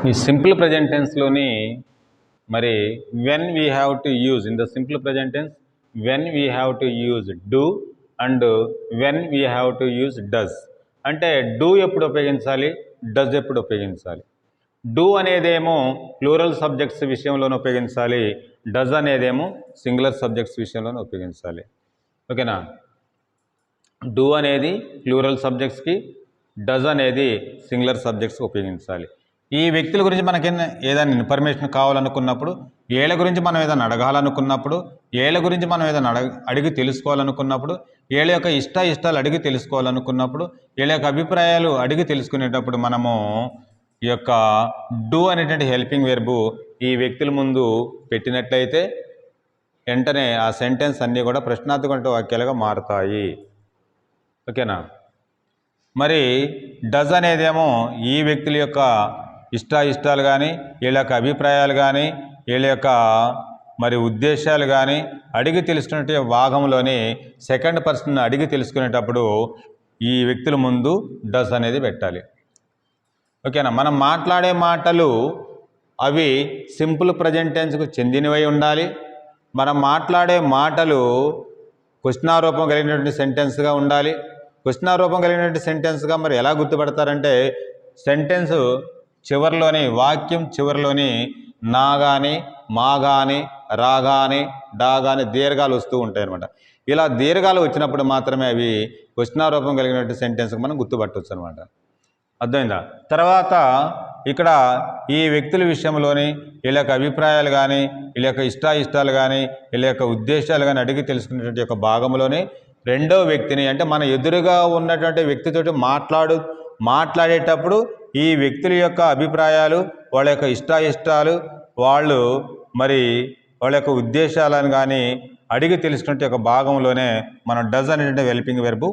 ఈ simple present టెన్స్లోని మరి when we have to use in the simple present tense when we have to use do and when we have to use does. అంటే do ఎప్పుడు ఉపయోగించాలి, does ఎప్పుడు ఉపయోగించాలి. Do అనేదేమో plural subjects విషయంలోనే ఉపయోగించాలి, డస్ అనేదేమో సింగులర్ సబ్జెక్ట్స్ విషయంలోనే ఉపయోగించాలి. ఓకేనా. డూ అనేది ప్లూరల్ సబ్జెక్ట్స్కి, డస్ అనేది సింగులర్ సబ్జెక్ట్స్కి ఉపయోగించాలి. ఈ వ్యక్తుల గురించి మనకి ఏదైనా ఇన్ఫర్మేషన్ కావాలనుకున్నప్పుడు, ఏళ్ళ గురించి మనం ఏదైనా అడగాలనుకున్నప్పుడు, ఏళ్ళ గురించి మనం ఏదైనా అడిగి తెలుసుకోవాలనుకున్నప్పుడు, ఏళ్ళ యొక్క ఇష్టాలు అడిగి తెలుసుకోవాలనుకున్నప్పుడు, ఏళ్ళ యొక్క అభిప్రాయాలు అడిగి తెలుసుకునేటప్పుడు మనము ఈ యొక్క డూ అనేటువంటి హెల్పింగ్ వెర్బు ఈ వ్యక్తుల ముందు పెట్టినట్లయితే వెంటనే ఆ సెంటెన్స్ అన్నీ కూడా ప్రశ్నార్థక వాక్యాలుగా మారుతాయి. ఓకేనా. మరి డస్ అనేదేమో ఈ వ్యక్తుల యొక్క ఇష్టాలు కానీ, వీళ్ళ యొక్క అభిప్రాయాలు కానీ, వీళ్ళ యొక్క మరి ఉద్దేశాలు కానీ అడిగి తెలుసుకునే భాగంలోని సెకండ్ పర్సన్ అడిగి తెలుసుకునేటప్పుడు ఈ వ్యక్తుల ముందు డస్ అనేది పెట్టాలి. ఓకేనా. మనం మాట్లాడే మాటలు అవి సింపుల్ ప్రజెంట్ టెన్స్కు చెందినవై ఉండాలి. మనం మాట్లాడే మాటలు క్వశ్చనారూపం కలిగినటువంటి సెంటెన్స్గా ఉండాలి. క్వశ్చనారూపం కలిగినటువంటి సెంటెన్స్గా మరి ఎలా గుర్తుపడతారంటే, సెంటెన్స్ చివరిలోని, వాక్యం చివరిలోని నా కానీ, మా కానీ, రా కానీ, డా కానీ దీర్ఘాలు వస్తూ ఉంటాయి అన్నమాట. ఇలా దీర్ఘాలు వచ్చినప్పుడు మాత్రమే అవి క్వశ్చనారూపం కలిగినటువంటి సెంటెన్స్కి మనం గుర్తుపట్టవచ్చు అనమాట. అర్థమైందా. తర్వాత ఇక్కడ ఈ వ్యక్తుల విషయంలోని వీళ్ళ యొక్క అభిప్రాయాలు కానీ, వీళ్ళ యొక్క ఇష్టాలు కానీ, వీళ్ళ యొక్క ఉద్దేశాలు కానీ అడిగి తెలుసుకునేటువంటి యొక్క భాగంలోనే రెండో వ్యక్తిని, అంటే మన ఎదురుగా ఉన్నటువంటి వ్యక్తితోటి మాట్లాడేటప్పుడు ఈ వ్యక్తుల యొక్క అభిప్రాయాలు, వాళ్ళ యొక్క ఇష్టాలు, వాళ్ళు మరి వాళ్ళ యొక్క ఉద్దేశాలను కానీ అడిగి తెలుసుకునే యొక్క భాగంలోనే మనం డస్ అనేటువంటి హెల్పింగ్ వెర్బ్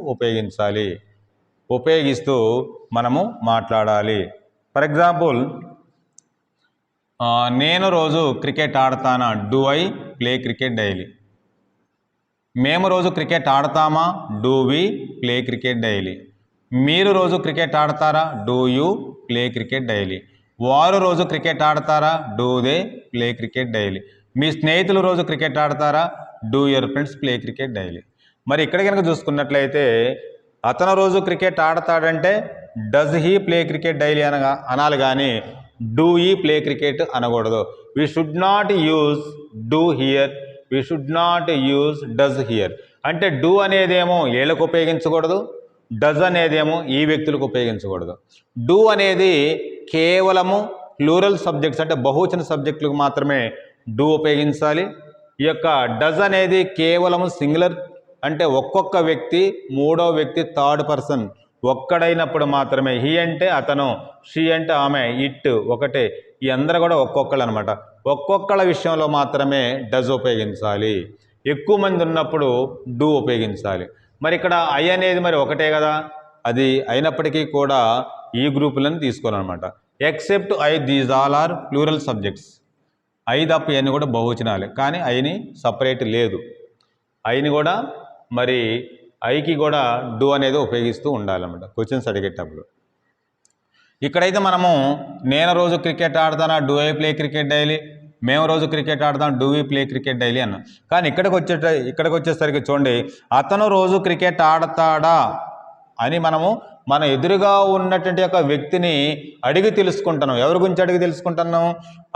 ఉపయోగిస్తూ మనము మాట్లాడాలి. ఫర్ ఎగ్జాంపుల్, నేను రోజు క్రికెట్ ఆడతానా, do I play cricket daily. మేము రోజు క్రికెట్ ఆడతామా, do we play cricket daily. మీరు రోజు క్రికెట్ ఆడతారా, do you play cricket daily. వారు రోజు క్రికెట్ ఆడతారా, do they play cricket daily. మీ స్నేహితులు రోజు క్రికెట్ ఆడతారా, do your friends play cricket daily. మరి ఇక్కడ కనుక చూసుకున్నట్లయితే అతను రోజు క్రికెట్ ఆడతాడంటే does he play cricket daily అనాలి కానీ డూ ఈ ప్లే క్రికెట్ అనకూడదు. We should not use do here, we should not use does here. అంటే డూ అనేదేమో ఏళ్ళకు ఉపయోగించకూడదు, డస్ అనేదేమో ఈ వ్యక్తులకు ఉపయోగించకూడదు. డూ అనేది కేవలము ప్లూరల్ సబ్జెక్ట్స్, అంటే బహువచన సబ్జెక్టులకు మాత్రమే డూ ఉపయోగించాలి. ఈ యొక్క డస్ అనేది కేవలము సింగులర్, అంటే ఒక్కొక్క వ్యక్తి, మూడో వ్యక్తి, థర్డ్ పర్సన్ ఒక్కడైనప్పుడు మాత్రమే. హీ అంటే అతను, షీ అంటే ఆమె, ఇట్ ఒకటే, ఈ అందరూ కూడా ఒక్కొక్కళ్ళు అనమాట. ఒక్కొక్కళ్ళ విషయంలో మాత్రమే డస్ ఉపయోగించాలి. ఎక్కువ మంది ఉన్నప్పుడు డూ ఉపయోగించాలి. మరి ఇక్కడ ఐ అనేది మరి ఒకటే కదా, అది అయినప్పటికీ కూడా ఈ గ్రూపులను తీసుకోవాలన్నమాట. Except I, these all are plural subjects. I తప్ప ఇవన్నీ కూడా బహువచనాలే, కానీ ఐని సపరేట్ లేదు. ఐని కూడా మరి ఐకి కూడా డూ అనేది ఉపయోగిస్తూ ఉండాలన్నమాట క్వశ్చన్స్ అడిగేటప్పుడు. ఇక్కడైతే మనము నేను రోజు క్రికెట్ ఆడతానా, do I play cricket daily. మేము రోజు క్రికెట్ ఆడతాం, do we play cricket daily అన్నాం. కానీ ఇక్కడికి వచ్చేసరికి చూడండి, అతను రోజు క్రికెట్ ఆడతాడా అని మనము మన ఎదురుగా ఉన్నటువంటి యొక్క వ్యక్తిని అడిగి తెలుసుకుంటున్నాం. ఎవరి గురించి అడిగి తెలుసుకుంటున్నాం?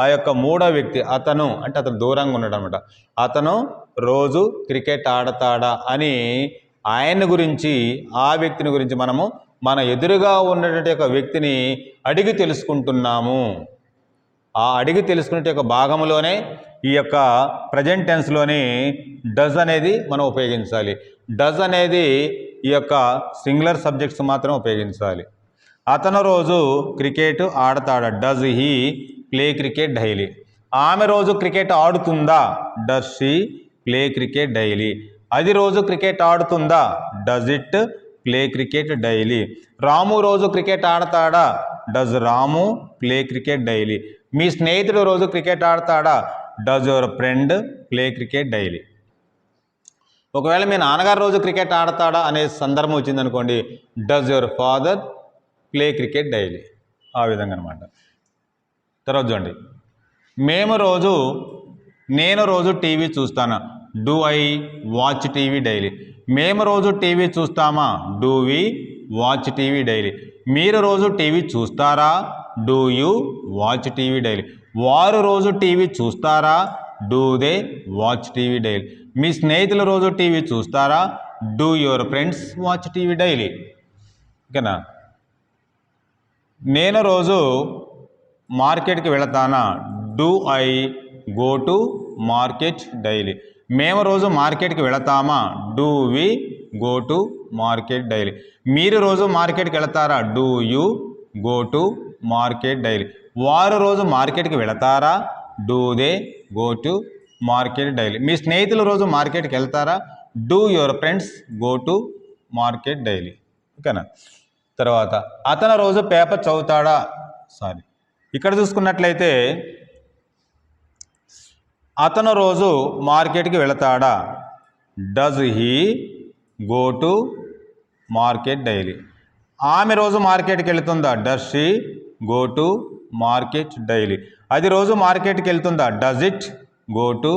ఆ యొక్క మూడో వ్యక్తి, అతను అంటే అతను దూరంగా ఉన్నాడు అనమాట. అతను రోజు క్రికెట్ ఆడతాడా అని ఆయన గురించి, ఆ వ్యక్తిని గురించి మనము మన ఎదురుగా ఉన్నటువంటి యొక్క వ్యక్తిని అడిగి తెలుసుకుంటున్నాము. ఆ అడిగి తెలుసుకునే యొక్క భాగంలోనే ఈ యొక్క ప్రజెంట్ టెన్స్లోని డస్ అనేది మనం ఉపయోగించాలి. డస్ అనేది ఈ యొక్క సింగులర్ సబ్జెక్ట్స్ మాత్రం ఉపయోగించాలి. అతను రోజు క్రికెట్ ఆడతాడా, does he play cricket daily. ఆమె రోజు క్రికెట్ ఆడుతుందా, does she play cricket daily. అది రోజు క్రికెట్ ఆడుతుందా, does it play cricket daily. Ramu రోజు క్రికెట్ ఆడతాడా, does Ramu play cricket daily. మీ స్నేహితుడు రోజు క్రికెట్ ఆడతాడా, does your friend play cricket daily. ఒకవేళ మీ నాన్నగారు రోజు క్రికెట్ ఆడతాడా అనే సందర్భం వచ్చిందనుకోండి, does your father play cricket daily. ఆ విధంగా అనమాట. తర్వాత చూడండి, నేను రోజు టీవీ చూస్తాను. Do I watch TV daily. మేము రోజు టీవీ చూస్తామా? Do we watch TV daily. మీరు రోజు టీవీ చూస్తారా? Do you watch TV daily. వారు రోజు టీవీ చూస్తారా? Do they watch TV daily. మీ స్నేహితులు రోజు టీవీ చూస్తారా? Do your friends watch TV daily. ఓకేనా? నేను రోజు మార్కెట్కి వెళతానా? Do I go to market daily. మేము రోజు మార్కెట్కి వెళతామా? Do we go to market daily. మీరు రోజు మార్కెట్కి వెళతారా? Do you go to market daily. వారు రోజు మార్కెట్కి వెళతారా? Do they go to market daily. మీ స్నేహితులు రోజు మార్కెట్కి వెళ్తారా? Do your friends go to market daily. ఓకేనా? తర్వాత అతను రోజు పేపర్ చదువుతాడా? ఇక్కడ చూసుకున్నట్లయితే అతను రోజు మార్కెట్కి వెళతాడా? Does he go to market daily. ఆమె రోజు మార్కెట్కి వెళుతుందా? Does she go to market daily. అది రోజు మార్కెట్కి వెళ్తుందా? Does it go to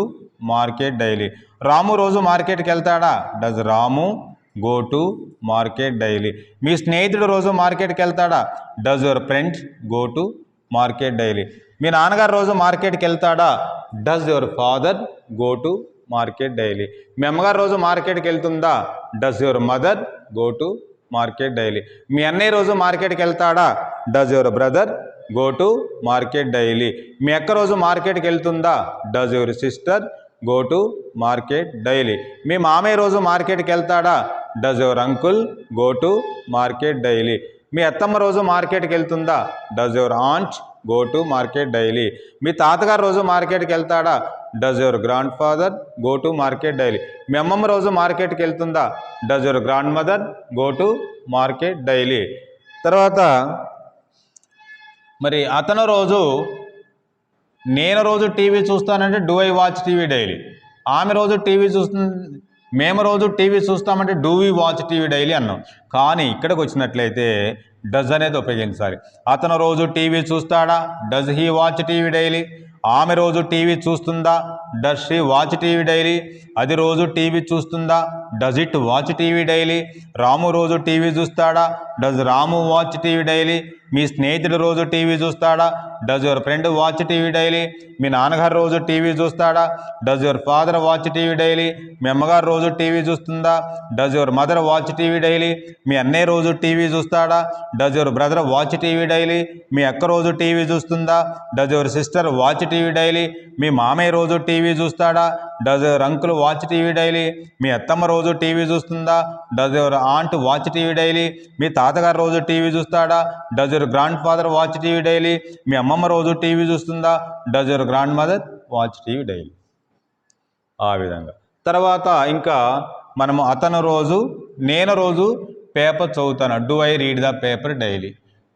market daily. Ramu రోజు మార్కెట్కి వెళ్తాడా? Does Ramu go to market daily. మీ స్నేహితుడు రోజు మార్కెట్కి వెళ్తాడా? Does your friend go to market daily. మీ నాన్నగారు రోజు మార్కెట్కి వెళ్తాడా? Does your father go to market daily. మీ అమ్మగారు రోజు మార్కెట్కి వెళ్తుందా? Does your mother go to market daily. మీ అన్నయ్య రోజు మార్కెట్కి వెళ్తాడా? Does your brother go to market daily. మీ అక్క రోజు మార్కెట్కి వెళ్తుందా? Does your sister go to market daily. మీ మామయ్య రోజు మార్కెట్కి వెళ్తాడా? Does your uncle go to market daily. మీ అత్తమ్మ రోజు మార్కెట్కి వెళ్తుందా? Does your aunt go to market daily. మీ తాతగారు రోజు మార్కెట్కి వెళ్తాడా? Does your grand father go to market daily. మీ అమ్మమ్మ రోజు మార్కెట్కి వెళ్తుందా? Does your grand mother go to market daily. తర్వాత మరి అతను రోజు నేను రోజు టీవీ చూస్తానంటే do I watch TV daily. ఆమె రోజు టీవీ చూస్తుంది, మేము రోజు టీవీ చూస్తామంటే do we watch TV daily అన్నాం. కానీ ఇక్కడికి వచ్చినట్లయితే డస్ అనేది ఉపయోగించాలి. అతను రోజు టీవీ చూస్తాడా? Does he watch TV daily. ఆమె రోజు టీవీ చూస్తుందా? Does she watch TV daily. అది రోజు టీవీ చూస్తుందా? Does it watch TV daily. Ramu రోజు టీవీ చూస్తాడా? Does Ramu watch TV daily. మీ స్నేహితుడు రోజు టీవీ చూస్తాడా? Does your friend watch TV daily. మీ నాన్నగారు రోజు టీవీ చూస్తాడా? Does your father watch TV daily. మీ అమ్మగారు రోజు టీవీ చూస్తుందా? Does your mother watch TV daily. మీ అన్నయ్య రోజు టీవీ చూస్తాడా? Does your brother watch TV daily. మీ అక్క రోజు టీవీ చూస్తుందా? Does your sister watch TV daily. మీ మామయ్య రోజు టీవీ చూస్తాడా? Does your uncle watch TV daily. మీ అత్తమ్మ రోజు టీవీ చూస్తుందా? Does your aunt watch TV daily. మీ తాతగారు రోజు టీవీ చూస్తాడా? Does your grand father watch TV daily. మీ అమ్మమ్మ రోజు టీవీ చూస్తుందా? Does your grand mother watch TV daily. ఆ విధంగా. తర్వాత ఇంకా మనము అతను రోజు నేను రోజు పేపర్ చదువుతాను. Do I read the paper daily.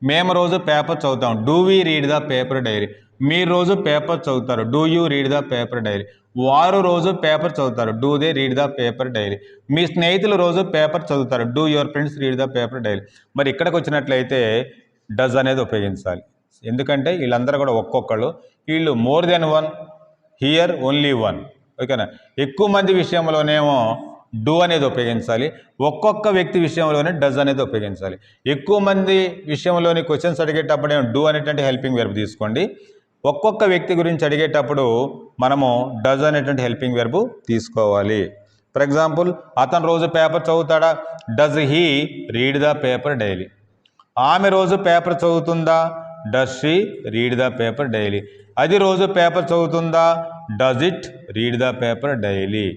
మేము రోజు పేపర్ చదువుతాం. Do we read the paper daily. మీరు రోజు పేపర్ చదువుతారు. Do you read the paper daily. వారు రోజు పేపర్ చదువుతారు. Do they read the paper daily. మీ స్నేహితులు రోజు పేపర్ చదువుతారు. Do your friends read the paper daily. మరి ఇక్కడికి వచ్చినట్లయితే డస్ అనేది ఉపయోగించాలి. ఎందుకంటే వీళ్ళందరూ కూడా ఒక్కొక్కళ్ళు, వీళ్ళు more than one, here only one. ఓకేనా? ఎక్కువ మంది విషయంలోనేమో డూ అనేది ఉపయోగించాలి. ఒక్కొక్క వ్యక్తి విషయంలోనే డస్ అనేది ఉపయోగించాలి. ఎక్కువ మంది విషయంలోని క్వశ్చన్స్ అడిగేటప్పుడేమో డూ అనేటువంటి హెల్పింగ్ వెర్బ్ తీసుకోండి. ఒక్కొక్క వ్యక్తి గురించి అడిగేటప్పుడు మనము డస్ అనేటువంటి హెల్పింగ్ వెర్బ్ తీసుకోవాలి. ఫర్ ఎగ్జాంపుల్, అతను రోజు పేపర్ చదువుతాడా? Does he read the paper daily. ఆమె రోజు పేపర్ చదువుతుందా? Does she read the paper daily. అది రోజు పేపర్ చదువుతుందా? Does it read the paper daily.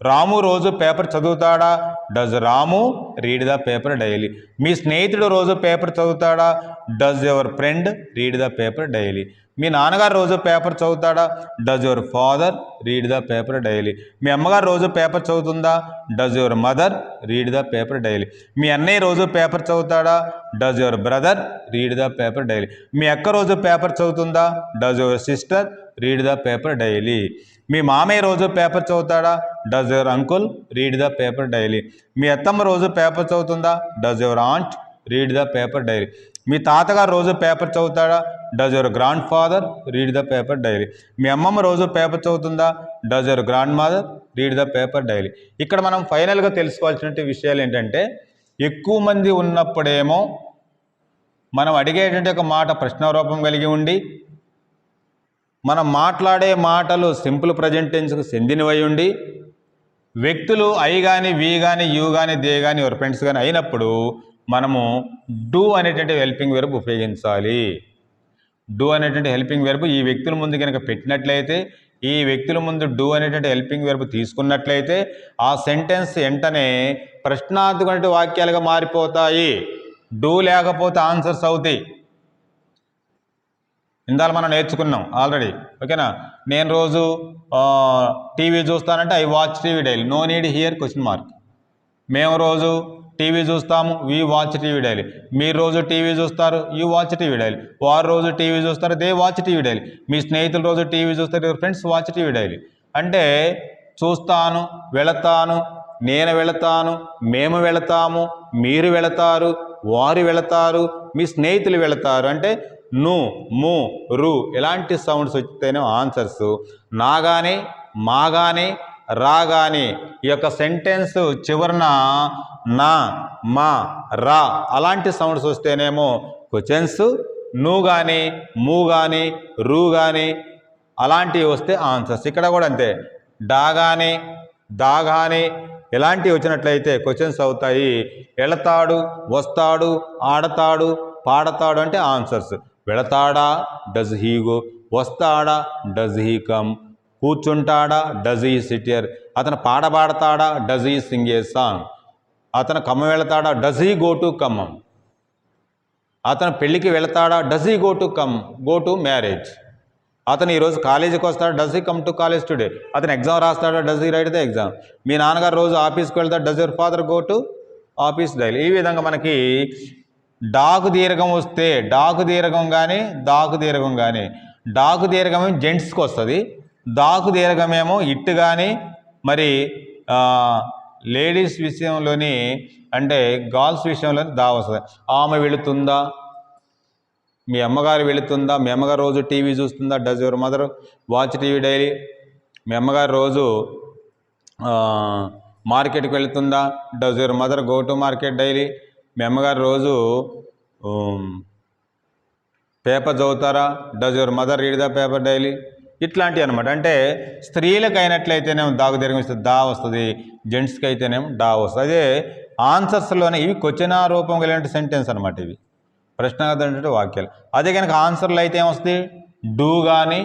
Ramu రోజు పేపర్ చదువుతాడా? Does Ramu read the paper daily. మీ స్నేహితుడు రోజు పేపర్ చదువుతాడా? Does your friend read the paper daily. మీ నాన్నగారు రోజు పేపర్ చదువుతాడా? Does your father read the paper daily. మీ అమ్మగారు రోజు పేపర్ చదువుతుందా? Does your mother read the paper daily. మీ అన్నయ్య రోజు పేపర్ చదువుతాడా? Does your brother read the paper daily. మీ అక్క రోజు పేపర్ చదువుతుందా? Does your sister read the paper daily. మీ మామయ్య రోజు పేపర్ చదువుతాడా? Does your uncle read the paper daily. మీ అత్తమ్మ రోజు పేపర్ చదువుతుందా? Does your aunt read the paper daily. మీ తాతగారు రోజు పేపర్ చదువుతాడా? Does your grand father read the paper daily. మీ అమ్మమ్మ రోజు పేపర్ చదువుతుందా? Does your grand mother read the paper daily. ఇక్కడ మనం ఫైనల్గా తెలుసుకోవాల్సిన విషయాలు ఏంటంటే, ఎక్కువ మంది ఉన్నప్పుడేమో మనం అడిగేటువంటి ఒక మాట ప్రశ్న రూపం కలిగి ఉండి, మనం మాట్లాడే మాటలు సింపుల్ ప్రజెంట్ టెన్స్కు చెందినవై ఉండి, వ్యక్తులు ఐ కానీ, వి కానీ, యూ కానీ, దే కానీ, ఎవరి ఫ్రెండ్స్ కానీ అయినప్పుడు మనము డూ అనేటువంటి హెల్పింగ్ వెర్బ్ ఉపయోగించాలి. డూ అనేటువంటి హెల్పింగ్ వెర్బ్ ఈ వ్యక్తుల ముందు కనుక పెట్టినట్లయితే, ఈ వ్యక్తుల ముందు డూ అనేటువంటి హెల్పింగ్ వెర్బ్ తీసుకున్నట్లయితే ఆ సెంటెన్స్ వెంటనే ప్రశ్నార్థక వాక్యాలుగా మారిపోతాయి. డూ లేకపోతే ఆన్సర్స్ అవుతాయి. ఇందాక మనం నేర్చుకున్నాం ఆల్రెడీ. ఓకేనా? నేను రోజు టీవీ చూస్తానంటే I watch TV daily. No need here question mark. మేము రోజు టీవీ చూస్తాము, వీ వాచ్ టీవీ డైలీ. మీరు రోజు టీవీ చూస్తారు, యూ వాచ్ టీవీ డైలీ. వారు రోజు టీవీ చూస్తారు, దే వాచ్ టీవీ డైలీ. మీ స్నేహితులు రోజు టీవీ చూస్తారు, your friends watch TV daily. అంటే చూస్తాను, వెళతాను, నేను వెళతాను, మేము వెళతాము, మీరు వెళతారు, వారు వెళతారు, మీ స్నేహితులు వెళతారు. అంటే ను, ము, రు ఇలాంటి సౌండ్స్ వచ్చితేనే ఆన్సర్స్. నాగానే, మాగానే, రాగానే ఈ యొక్క సెంటెన్స్ చివరన నా, మా, రా అలాంటి సౌండ్స్ వస్తేనేమో క్వశ్చన్స్. ను కానీ, ము కానీ, రు కానీ అలాంటివి వస్తే ఆన్సర్స్. ఇక్కడ కూడా అంతే. డా కానీ, దా కానీ ఇలాంటివి వచ్చినట్లయితే క్వశ్చన్స్ అవుతాయి. వెళతాడు, వస్తాడు, ఆడతాడు, పాడతాడు అంటే ఆన్సర్స్. వెళతాడా, డస్ హీ గో. వస్తాడా, డస్ హీ కమ్. కూర్చుంటాడా, డస్ హీ సిట్ హియర్. అతను పాడతాడా, does he sing a song. అతను ఖమ్మం వెళతాడా, does he go to Khammam. అతను పెళ్ళికి వెళతాడా, does he go to marriage. అతను ఈరోజు కాలేజీకి వస్తాడా, does he come to college today. అతను ఎగ్జామ్ రాస్తాడా, does he write the exam. మీ నాన్నగారు రోజు ఆఫీస్కి వెళ్తాడు, does your father go to office daily. ఈ విధంగా మనకి డాకు దీర్ఘం వస్తే డాకు దీర్ఘం కానీ, దాకు దీర్ఘం కానీ. డాకు దీర్ఘం జెంట్స్కి వస్తుంది, దాకు దీర్ఘమేమో ఇట్ కానీ మరి లేడీస్ విషయంలోని అంటే గర్ల్స్ విషయంలోని దా వస్తుంది. ఆమె వెళుతుందా, మీ అమ్మగారు వెళుతుందా, మీ అమ్మగారు రోజు టీవీ చూస్తుందా, does your mother watch TV daily. మీ అమ్మగారు రోజు మార్కెట్కి వెళుతుందా, does your mother go to market daily. మీ అమ్మగారు రోజు పేపర్ చదువుతారా, does your mother read the paper daily. ఇట్లాంటివి అనమాట. అంటే స్త్రీలకు అయినట్లయితేనేమో దాకు దీర్ఘం వస్తుంది, దా వస్తుంది. జెంట్స్కి అయితేనేమో డా వస్తుంది. అదే ఆన్సర్స్లోనే ఇవి క్వశ్చన్ రూపం కలిగిన సెంటెన్స్ అనమాట. ఇవి ప్రశ్నార్థక వాక్యాలు. అదే కనుక ఆన్సర్లు అయితే ఏమొస్తుంది, డూ కానీ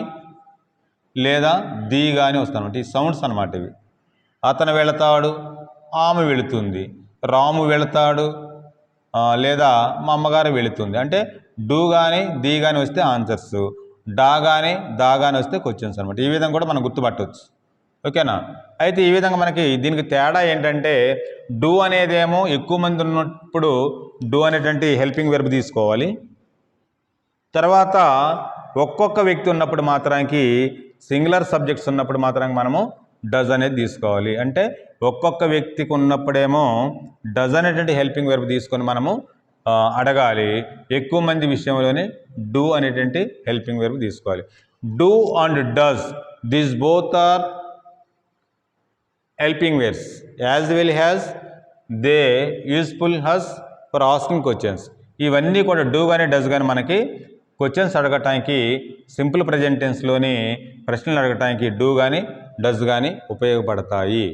లేదా ది కానీ వస్తుంది అనమాట. ఈ సౌండ్స్ అనమాట ఇవి. అతను వెళతాడు, ఆమె వెళుతుంది, రాము వెళతాడు లేదా మా అమ్మగారు వెళుతుంది. అంటే డూ కానీ ది కానీ వస్తే ఆన్సర్స్, డా కానీ దా కానీ వస్తే క్వశ్చన్స్ అనమాట. ఈ విధంగా కూడా మనం గుర్తుపట్టవచ్చు. ఓకేనా? అయితే ఈ విధంగా మనకి దీనికి తేడా ఏంటంటే, డూ అనేదేమో ఎక్కువ మంది ఉన్నప్పుడు డూ అనేటువంటి హెల్పింగ్ వెర్బ్ తీసుకోవాలి. తర్వాత ఒక్కొక్క వ్యక్తి ఉన్నప్పుడు మాత్రానికి సింగులర్ సబ్జెక్ట్స్ ఉన్నప్పుడు మాత్రానికి మనము డజ్ అనేది తీసుకోవాలి. అంటే ఒక్కొక్క వ్యక్తికి ఉన్నప్పుడేమో డజ్ అనేటువంటి హెల్పింగ్ వెర్బ్ తీసుకొని మనము అడగాలి. ఎక్కువ మంది విషయంలోనే డూ అనేటువంటి హెల్పింగ్ వెర్బ్ తీసుకోవాలి. Do and does this both are helping verbs as well has they useful has for asking questions. ఇవన్నీ కూడా డూ కానీ డస్ కానీ మనకి క్వశ్చన్స్ అడగటానికి సింపుల్ ప్రెజెంట్ టెన్స్లోని ప్రశ్నలు అడగటానికి డూ కానీ డస్ కానీ ఉపయోగపడతాయి.